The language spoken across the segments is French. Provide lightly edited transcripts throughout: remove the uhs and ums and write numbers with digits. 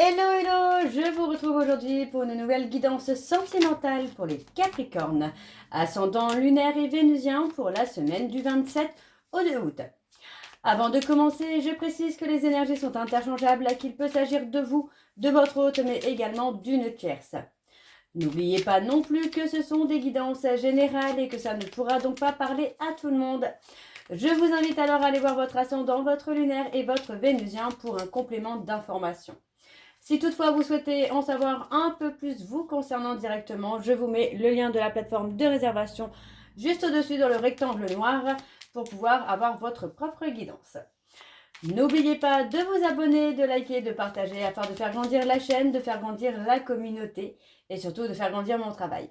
Hello, hello, je vous retrouve aujourd'hui pour une nouvelle guidance sentimentale pour les Capricornes, ascendant lunaire et vénusien pour la semaine du 27 au 2 août. Avant de commencer, je précise que les énergies sont interchangeables, qu'il peut s'agir de vous, de votre hôte, mais également d'une tierce. N'oubliez pas non plus que ce sont des guidances générales et que ça ne pourra donc pas parler à tout le monde. Je vous invite alors à aller voir votre ascendant, votre lunaire et votre vénusien pour un complément d'information. Si toutefois vous souhaitez en savoir un peu plus vous concernant directement, je vous mets le lien de la plateforme de réservation juste au-dessus dans le rectangle noir pour pouvoir avoir votre propre guidance. N'oubliez pas de vous abonner, de liker, de partager afin de faire grandir la chaîne, de faire grandir la communauté et surtout de faire grandir mon travail.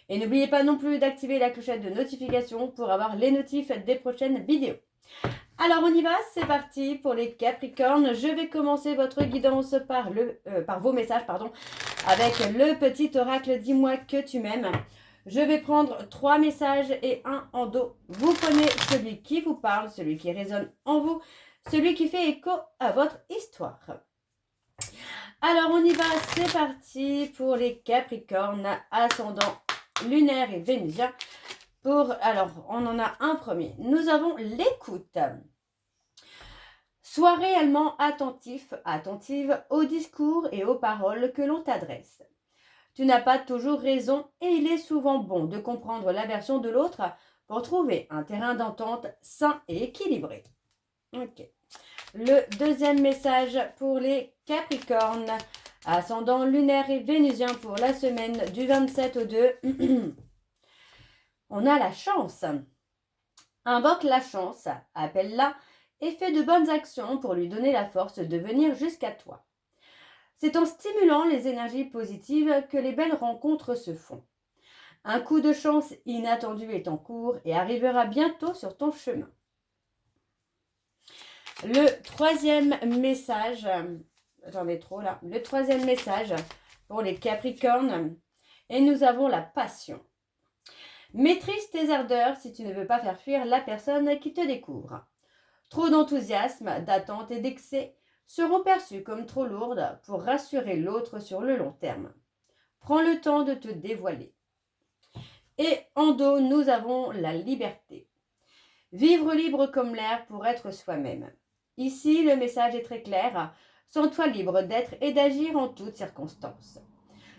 Et n'oubliez pas non plus d'activer la clochette de notification pour avoir les notifs des prochaines vidéos. Alors on y va, c'est parti pour les Capricornes. Je vais commencer votre guidance par vos messages, avec le petit oracle Dis-moi que tu m'aimes. Je vais prendre 3 messages et un en dos. Vous prenez celui qui vous parle, celui qui résonne en vous, celui qui fait écho à votre histoire. Alors on y va, c'est parti pour les Capricornes, ascendant lunaire et vénusien. Alors, on en a un premier. Nous avons l'écoute. Sois réellement attentive aux discours et aux paroles que l'on t'adresse. Tu n'as pas toujours raison et il est souvent bon de comprendre la version de l'autre pour trouver un terrain d'entente sain et équilibré. Ok. Le deuxième message pour les Capricornes, ascendant lunaire et vénusien pour la semaine du 27 au 2. On a la chance. Invoque la chance, appelle-la et fais de bonnes actions pour lui donner la force de venir jusqu'à toi. C'est en stimulant les énergies positives que les belles rencontres se font. Un coup de chance inattendu est en cours et arrivera bientôt sur ton chemin. Le troisième message, le troisième message pour les Capricornes, et nous avons la passion. Maîtrise tes ardeurs si tu ne veux pas faire fuir la personne qui te découvre. Trop d'enthousiasme, d'attente et d'excès seront perçus comme trop lourdes pour rassurer l'autre sur le long terme. Prends le temps de te dévoiler. Et en dos, nous avons la liberté. Vivre libre comme l'air pour être soi-même. Ici, le message est très clair. Sens-toi libre d'être et d'agir en toutes circonstances.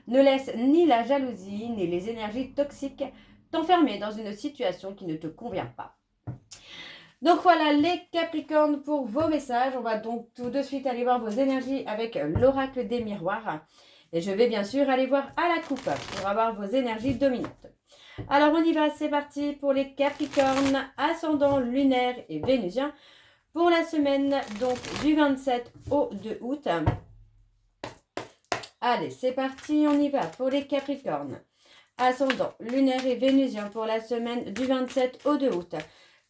Ne laisse ni la jalousie ni les énergies toxiques t'enfermer dans une situation qui ne te convient pas. Donc voilà les Capricornes pour vos messages. On va donc tout de suite aller voir vos énergies avec l'oracle des miroirs. Et je vais bien sûr aller voir à la coupe pour avoir vos énergies dominantes. Alors on y va, c'est parti pour les Capricornes, ascendant lunaire et vénusien pour la semaine donc du 27 au 2 août. Allez, c'est parti, on y va pour les Capricornes, ascendant lunaire et vénusien pour la semaine du 27 au 2 août.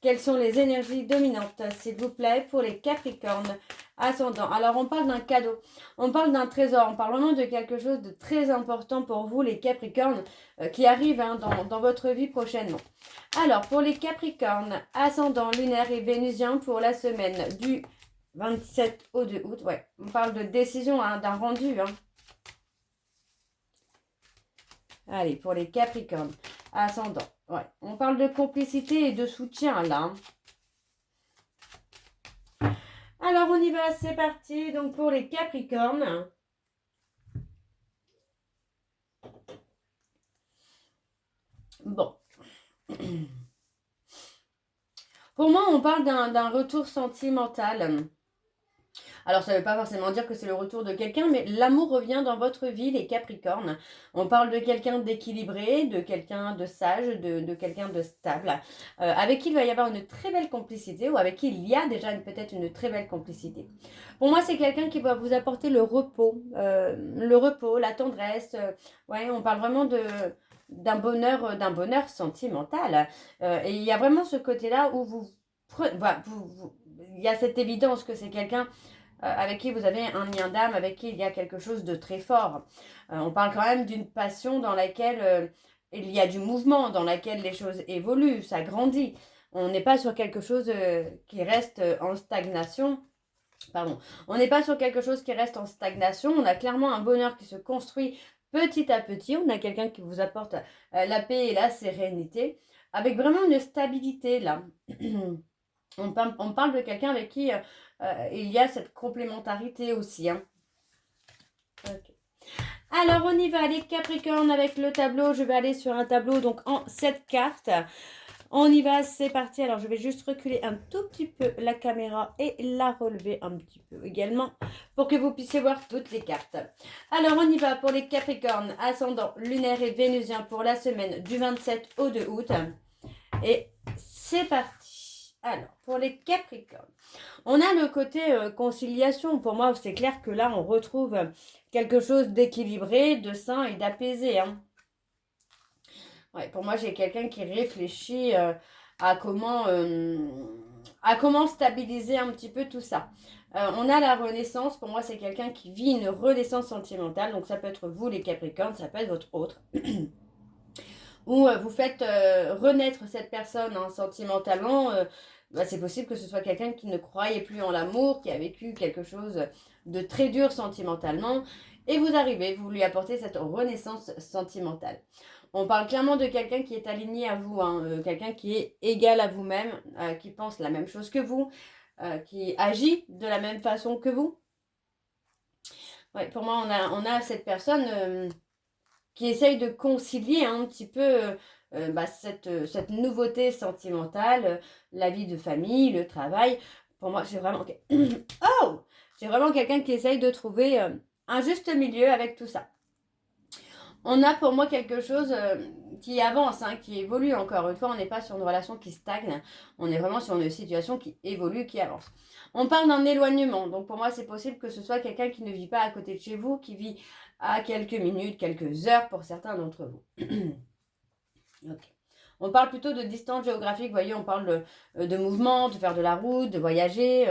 Quelles sont les énergies dominantes, s'il vous plaît, pour les Capricornes ascendants? Alors, on parle d'un cadeau, on parle d'un trésor, on parle vraiment de quelque chose de très important pour vous, les Capricornes, qui arrive dans votre vie prochainement. Alors, pour les Capricornes, ascendant lunaire et vénusien pour la semaine du 27 au 2 août, ouais, on parle de décision, d'un rendu, Allez, pour les Capricornes, ascendant, ouais, on parle de complicité et de soutien, là. Alors, on y va, c'est parti. Donc, pour les Capricornes. Bon. Pour moi, on parle d'un retour sentimental. Alors, ça ne veut pas forcément dire que c'est le retour de quelqu'un, mais l'amour revient dans votre vie, les Capricornes. On parle de quelqu'un d'équilibré, de quelqu'un de sage, de quelqu'un de stable, avec qui il va y avoir une très belle complicité, ou avec qui il y a déjà peut-être une très belle complicité. Pour moi, c'est quelqu'un qui va vous apporter le repos, la tendresse. Ouais, on parle vraiment d'un bonheur sentimental. Et il y a vraiment ce côté-là où il y a cette évidence que c'est quelqu'un avec qui vous avez un lien d'âme, avec qui il y a quelque chose de très fort. On parle quand même d'une passion dans laquelle il y a du mouvement, dans laquelle les choses évoluent, ça grandit. On n'est pas sur quelque chose qui reste en stagnation. Pardon. On n'est pas sur quelque chose qui reste en stagnation. On a clairement un bonheur qui se construit petit à petit. On a quelqu'un qui vous apporte la paix et la sérénité, avec vraiment une stabilité là. On parle de quelqu'un avec qui il y a cette complémentarité aussi. Hein. Okay. Alors on y va, les Capricornes avec le tableau. Je vais aller sur un tableau donc en 7 cartes. On y va, c'est parti. Alors je vais juste reculer un tout petit peu la caméra et la relever un petit peu également pour que vous puissiez voir toutes les cartes. Alors on y va pour les Capricornes, ascendant lunaire et vénusien pour la semaine du 27 au 2 août. Et c'est parti. Alors pour les Capricornes, on a le côté conciliation. Pour moi, c'est clair que là on retrouve quelque chose d'équilibré, de sain et d'apaisé. Hein. Ouais, pour moi, j'ai quelqu'un qui réfléchit à comment stabiliser un petit peu tout ça. On a la renaissance. Pour moi, c'est quelqu'un qui vit une renaissance sentimentale. Donc, ça peut être vous, les Capricornes, ça peut être votre autre. Ou vous faites renaître cette personne hein, sentimentalement. C'est possible que ce soit quelqu'un qui ne croyait plus en l'amour, qui a vécu quelque chose de très dur sentimentalement. Et vous arrivez, vous lui apportez cette renaissance sentimentale. On parle clairement de quelqu'un qui est aligné à vous, hein, quelqu'un qui est égal à vous-même, qui pense la même chose que vous, qui agit de la même façon que vous. Ouais, pour moi, on a cette personne qui essaye de concilier un petit peu cette nouveauté sentimentale, la vie de famille, le travail. Pour moi, c'est vraiment... Oh! C'est vraiment quelqu'un qui essaye de trouver un juste milieu avec tout ça. On a pour moi quelque chose qui avance, hein, qui évolue encore une fois. On n'est pas sur une relation qui stagne. On est vraiment sur une situation qui évolue, qui avance. On parle d'un éloignement. Donc pour moi, c'est possible que ce soit quelqu'un qui ne vit pas à côté de chez vous, qui vit à quelques minutes, quelques heures pour certains d'entre vous. Okay. On parle plutôt de distance géographique. Vous voyez, on parle de mouvement, de faire de la route, de voyager.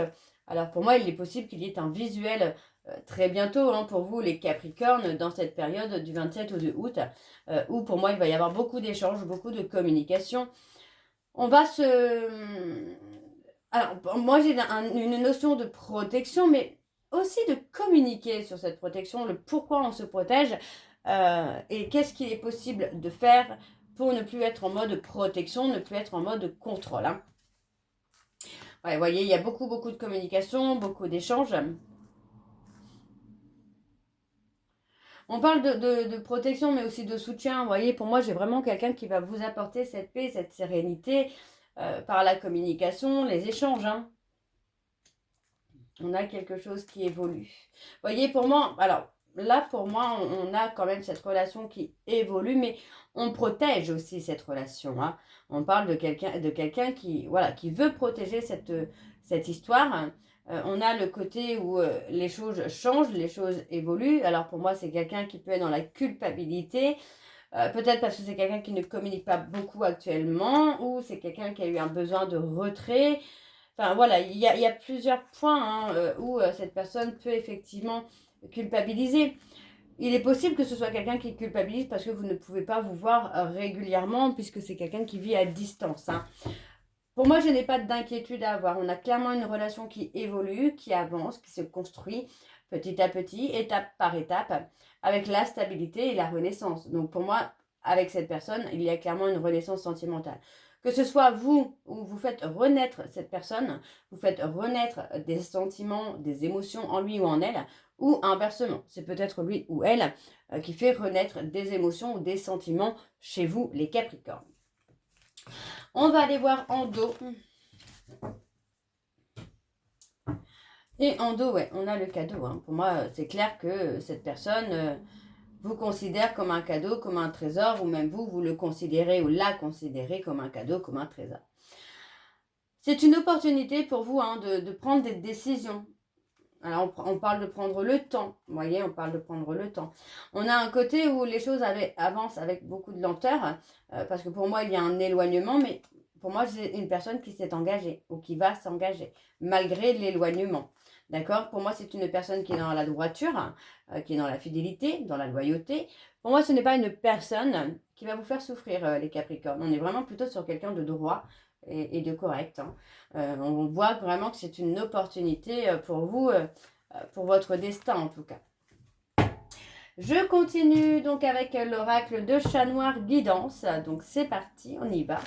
Alors pour moi, il est possible qu'il y ait un visuel très bientôt hein, pour vous les Capricornes dans cette période du 27 au 2 août où pour moi il va y avoir beaucoup d'échanges, beaucoup de communication. On va se... Alors moi j'ai une notion de protection mais aussi de communiquer sur cette protection, le pourquoi on se protège et qu'est-ce qu'il est possible de faire pour ne plus être en mode protection, ne plus être en mode contrôle. Hein. Ouais, vous voyez, il y a beaucoup de communication, beaucoup d'échanges. On parle de protection, mais aussi de soutien. Vous voyez, pour moi, j'ai vraiment quelqu'un qui va vous apporter cette paix, cette sérénité par la communication, les échanges. Hein. On a quelque chose qui évolue. Vous voyez, pour moi, alors là, pour moi, on a quand même cette relation qui évolue, mais on protège aussi cette relation. Hein. On parle de quelqu'un qui, voilà, qui veut protéger cette histoire. Hein. On a le côté où les choses changent, les choses évoluent. Alors pour moi, c'est quelqu'un qui peut être dans la culpabilité. Peut-être parce que c'est quelqu'un qui ne communique pas beaucoup actuellement ou c'est quelqu'un qui a eu un besoin de retrait. Enfin voilà, il y a plusieurs points hein, où cette personne peut effectivement culpabiliser. Il est possible que ce soit quelqu'un qui culpabilise parce que vous ne pouvez pas vous voir régulièrement puisque c'est quelqu'un qui vit à distance. Hein. Pour moi, je n'ai pas d'inquiétude à avoir. On a clairement une relation qui évolue, qui avance, qui se construit petit à petit, étape par étape, avec la stabilité et la renaissance. Donc pour moi, avec cette personne, il y a clairement une renaissance sentimentale. Que ce soit vous ou vous faites renaître cette personne, vous faites renaître des sentiments, des émotions en lui ou en elle, ou inversement. C'est peut-être lui ou elle qui fait renaître des émotions ou des sentiments chez vous, les Capricornes. On va aller voir en dos. Et en dos, ouais, on a le cadeau. Hein. Pour moi, c'est clair que cette personne vous considère comme un cadeau, comme un trésor, ou même vous le considérez ou la considérez comme un cadeau, comme un trésor. C'est une opportunité pour vous hein, de prendre des décisions. Alors, on parle de prendre le temps. Vous voyez, on parle de prendre le temps. On a un côté où les choses avancent avec beaucoup de lenteur, parce que pour moi, il y a un éloignement, mais pour moi, c'est une personne qui s'est engagée ou qui va s'engager, malgré l'éloignement. D'accord? Pour moi, c'est une personne qui est dans la droiture, qui est dans la fidélité, dans la loyauté. Pour moi, ce n'est pas une personne qui va vous faire souffrir, les Capricornes. On est vraiment plutôt sur quelqu'un de droit, et de correct. Hein. On voit vraiment que c'est une opportunité pour vous, pour votre destin en tout cas. Je continue donc avec l'oracle de Chat Noir Guidance. Donc c'est parti, on y va.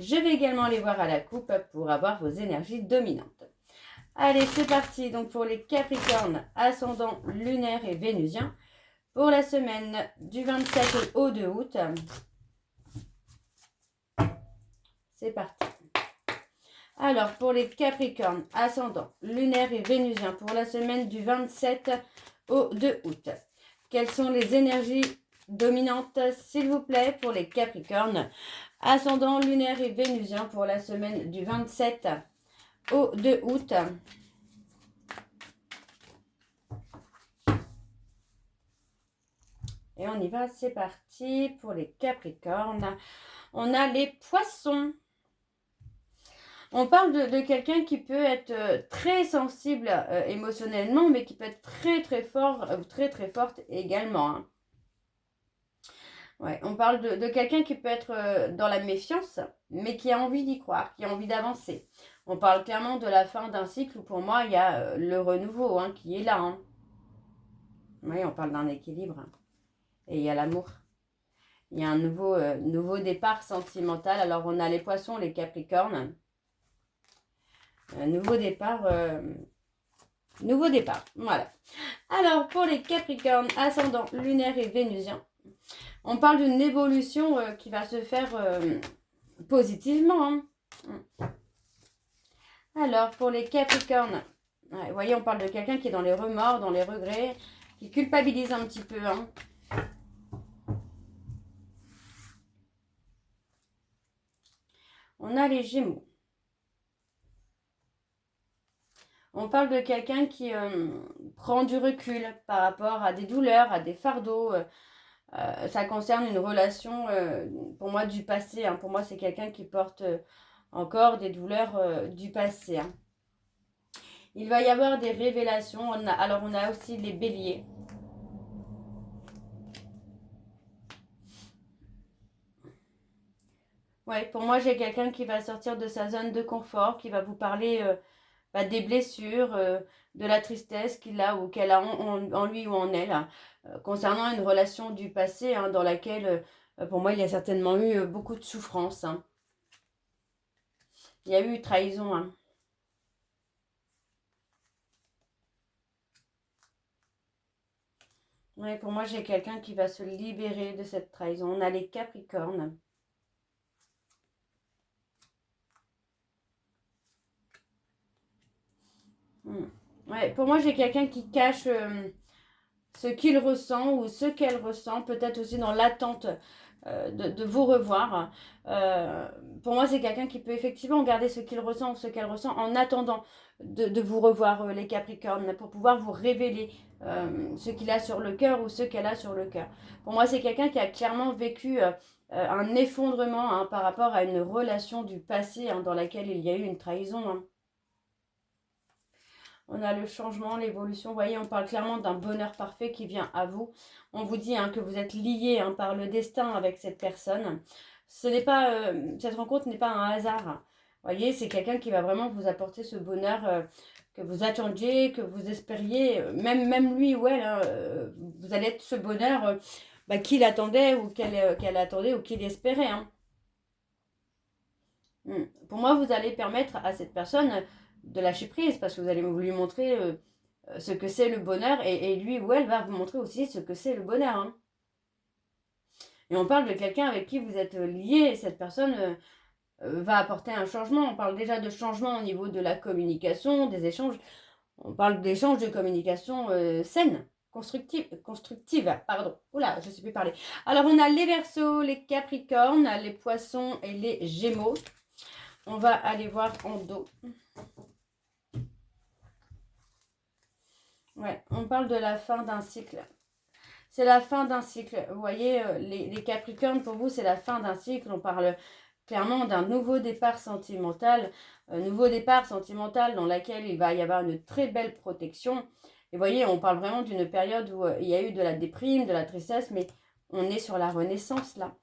Je vais également aller voir à la coupe pour avoir vos énergies dominantes. Allez, c'est parti. Donc pour les Capricornes, ascendant lunaire et vénusien, pour la semaine du 27 au 2 août. C'est parti. Alors, pour les Capricornes, ascendant lunaire et vénusien, pour la semaine du 27 au 2 août. Quelles sont les énergies dominantes, s'il vous plaît, pour les Capricornes, ascendant lunaire et vénusien, pour la semaine du 27 au 2 août. Et on y va, c'est parti pour les Capricornes. On a les Poissons. On parle de quelqu'un qui peut être très sensible émotionnellement, mais qui peut être très très fort ou très très forte également. Hein. Ouais, on parle de quelqu'un qui peut être dans la méfiance, mais qui a envie d'y croire, qui a envie d'avancer. On parle clairement de la fin d'un cycle où pour moi il y a le renouveau hein, qui est là. Hein. Oui, on parle d'un équilibre. Hein. Et il y a l'amour. Il y a un nouveau départ sentimental. Alors on a les Poissons, les Capricornes. Nouveau départ, voilà. Alors, pour les Capricornes, ascendant lunaire et vénusien, on parle d'une évolution qui va se faire positivement. Hein. Alors, pour les Capricornes, vous voyez, on parle de quelqu'un qui est dans les remords, dans les regrets, qui culpabilise un petit peu. Hein. On a les Gémeaux. On parle de quelqu'un qui prend du recul par rapport à des douleurs, à des fardeaux. Ça concerne une relation, pour moi, du passé. Hein. Pour moi, c'est quelqu'un qui porte encore des douleurs du passé. Hein. Il va y avoir des révélations. Alors, on a aussi les béliers. Ouais, pour moi, j'ai quelqu'un qui va sortir de sa zone de confort, qui va vous parler des blessures, de la tristesse qu'il a ou qu'elle a en lui ou en elle, hein, concernant une relation du passé hein, dans laquelle, pour moi, il y a certainement eu beaucoup de souffrance. Hein. Il y a eu trahison. Hein. Ouais, pour moi, j'ai quelqu'un qui va se libérer de cette trahison. On a les Capricornes. Ouais, pour moi, j'ai quelqu'un qui cache ce qu'il ressent ou ce qu'elle ressent, peut-être aussi dans l'attente de vous revoir. Pour moi, c'est quelqu'un qui peut effectivement garder ce qu'il ressent ou ce qu'elle ressent en attendant de vous revoir, les Capricornes, pour pouvoir vous révéler ce qu'il a sur le cœur ou ce qu'elle a sur le cœur. Pour moi, c'est quelqu'un qui a clairement vécu un effondrement hein, par rapport à une relation du passé hein, dans laquelle il y a eu une trahison. Hein. On a le changement, l'évolution. Vous voyez, on parle clairement d'un bonheur parfait qui vient à vous. On vous dit hein, que vous êtes lié hein, par le destin avec cette personne. Ce n'est pas, cette rencontre n'est pas un hasard. Vous voyez, c'est quelqu'un qui va vraiment vous apporter ce bonheur que vous attendiez, que vous espériez. Même lui ou elle, hein, vous allez être ce bonheur qu'il attendait ou qu'elle attendait ou qu'il espérait. Hein. Pour moi, vous allez permettre à cette personne de lâcher prise parce que vous allez lui montrer ce que c'est le bonheur et lui ou elle va vous montrer aussi ce que c'est le bonheur. Hein. Et on parle de quelqu'un avec qui vous êtes lié et cette personne va apporter un changement. On parle déjà de changement au niveau de la communication, des échanges. On parle d'échanges de communication saine, constructive, pardon. Oula, je ne sais plus parler. Alors, on a les Verseaux, les Capricornes, les Poissons et les Gémeaux. On va aller voir en dos. Ouais, on parle de la fin d'un cycle. C'est la fin d'un cycle. Vous voyez, les Capricornes, pour vous, c'est la fin d'un cycle. On parle clairement d'un nouveau départ sentimental. Nouveau départ sentimental dans laquelle il va y avoir une très belle protection. Et vous voyez, on parle vraiment d'une période où il y a eu de la déprime, de la tristesse, mais on est sur la renaissance là.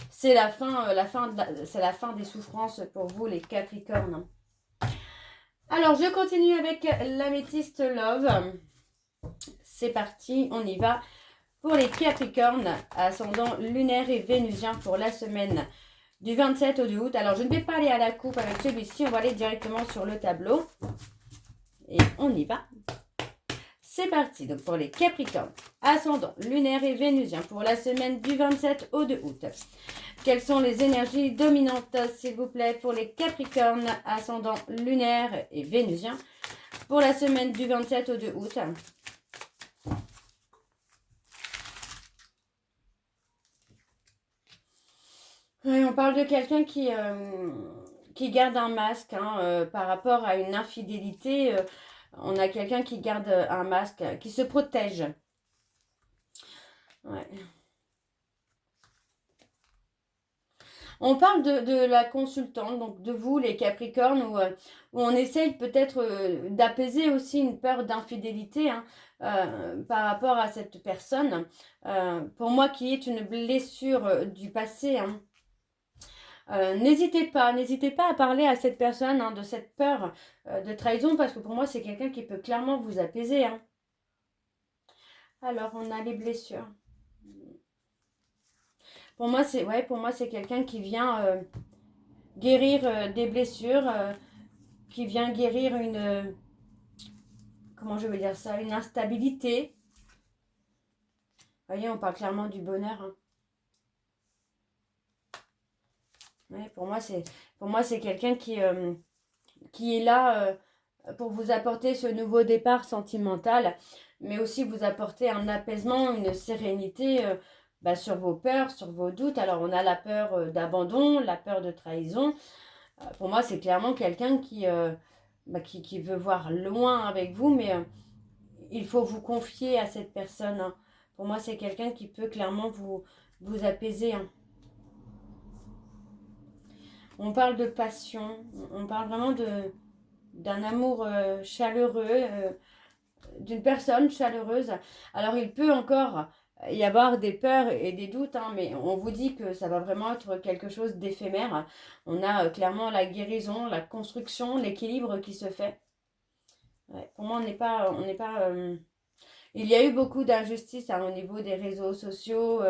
c'est c'est la fin des souffrances pour vous, les Capricornes. Alors, je continue avec l'améthyste Love. C'est parti, on y va. Pour les Capricornes, ascendant lunaire et vénusien pour la semaine du 27 au 2 août. Alors, je ne vais pas aller à la coupe avec celui-ci, on va aller directement sur le tableau. Et on y va. C'est parti, donc pour les Capricornes, ascendant lunaire et vénusien pour la semaine du 27 au 2 août. Quelles sont les énergies dominantes, s'il vous plaît, pour les Capricornes, ascendant lunaire et vénusien pour la semaine du 27 au 2 août? Oui, on parle de quelqu'un qui garde un masque par rapport à une infidélité. On a quelqu'un qui garde un masque, qui se protège. Ouais. On parle de la consultante, donc de vous les Capricornes, où on essaye peut-être d'apaiser aussi une peur d'infidélité par rapport à cette personne. Pour moi, qui est une blessure du passé. N'hésitez pas à parler à cette personne de cette peur de trahison, parce que pour moi, c'est quelqu'un qui peut clairement vous apaiser. Alors, on a les blessures. Pour moi, c'est quelqu'un qui vient guérir des blessures, qui vient guérir comment je vais dire ça, une instabilité. Vous voyez, on parle clairement du bonheur. Ouais, pour moi, c'est quelqu'un qui est là pour vous apporter ce nouveau départ sentimental, mais aussi vous apporter un apaisement, une sérénité sur vos peurs, sur vos doutes. Alors, on a la peur d'abandon, la peur de trahison. Pour moi, c'est clairement quelqu'un qui veut voir loin avec vous, mais il faut vous confier à cette personne. Pour moi, c'est quelqu'un qui peut clairement vous apaiser. On parle de passion, on parle vraiment d'un amour chaleureux, d'une personne chaleureuse. Alors, il peut encore y avoir des peurs et des doutes, mais on vous dit que ça va vraiment être quelque chose d'éphémère. On a clairement la guérison, la construction, l'équilibre qui se fait. Ouais, pour moi, on n'est pas. Il y a eu beaucoup d'injustices au niveau des réseaux sociaux,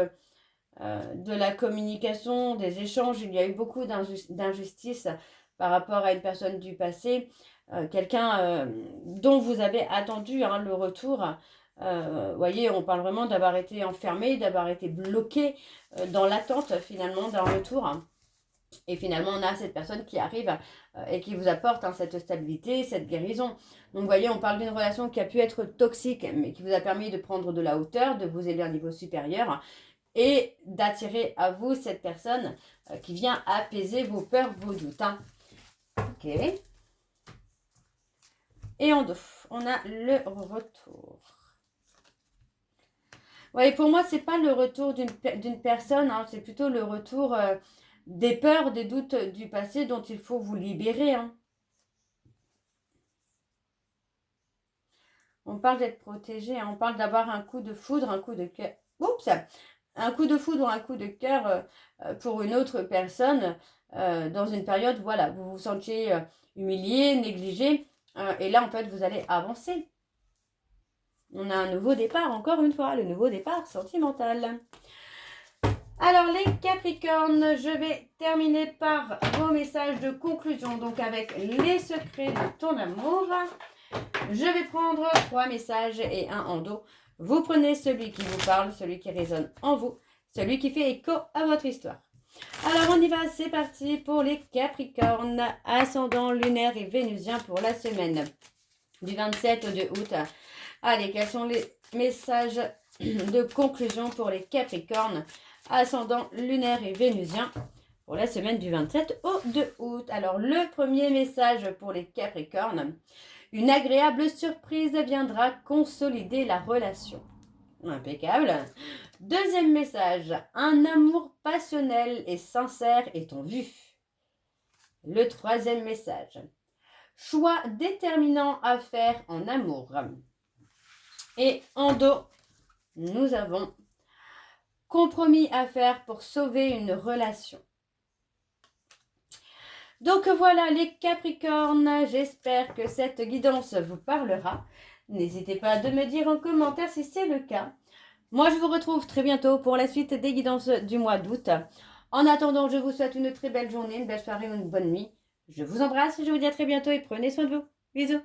de la communication, des échanges. Il y a eu beaucoup d'injustices par rapport à une personne du passé, quelqu'un dont vous avez attendu le retour. Voyez, on parle vraiment d'avoir été enfermé, d'avoir été bloqué dans l'attente finalement d'un retour. Et finalement, on a cette personne qui arrive et qui vous apporte cette stabilité, cette guérison. Donc, vous voyez, on parle d'une relation qui a pu être toxique, mais qui vous a permis de prendre de la hauteur, de vous élever à un niveau supérieur et d'attirer à vous cette personne qui vient apaiser vos peurs, vos doutes. Ok. Et en dos, on a le retour. Ouais, pour moi, c'est pas le retour d'une personne, c'est plutôt le retour des peurs, des doutes du passé dont il faut vous libérer. On parle d'être protégé, on parle d'avoir un coup de foudre, un coup de cœur. Oups, un coup de foudre ou un coup de cœur pour une autre personne dans une période, voilà, vous vous sentiez humilié, négligé, et là, en fait, vous allez avancer. On a un nouveau départ, encore une fois, le nouveau départ sentimental. Alors, les Capricornes, je vais terminer par vos messages de conclusion, donc avec les secrets de ton amour. Je vais prendre 3 messages et un en dos. Vous prenez celui qui vous parle, celui qui résonne en vous, celui qui fait écho à votre histoire. Alors, on y va, c'est parti pour les Capricornes, ascendant lunaire et vénusien pour la semaine du 27 au 2 août. Allez, quels sont les messages de conclusion pour les Capricornes, ascendant lunaire et vénusien pour la semaine du 27 au 2 août. Alors, le premier message pour les Capricornes, une agréable surprise viendra consolider la relation. Impeccable. Deuxième message, un amour passionnel et sincère est en vue. Le troisième message, choix déterminant à faire en amour. Et en dos, nous avons compromis à faire pour sauver une relation. Donc voilà les Capricornes, j'espère que cette guidance vous parlera. N'hésitez pas de me dire en commentaire si c'est le cas. Moi, je vous retrouve très bientôt pour la suite des guidances du mois d'août. En attendant, je vous souhaite une très belle journée, une belle soirée ou une bonne nuit. Je vous embrasse, je vous dis à très bientôt et prenez soin de vous. Bisous.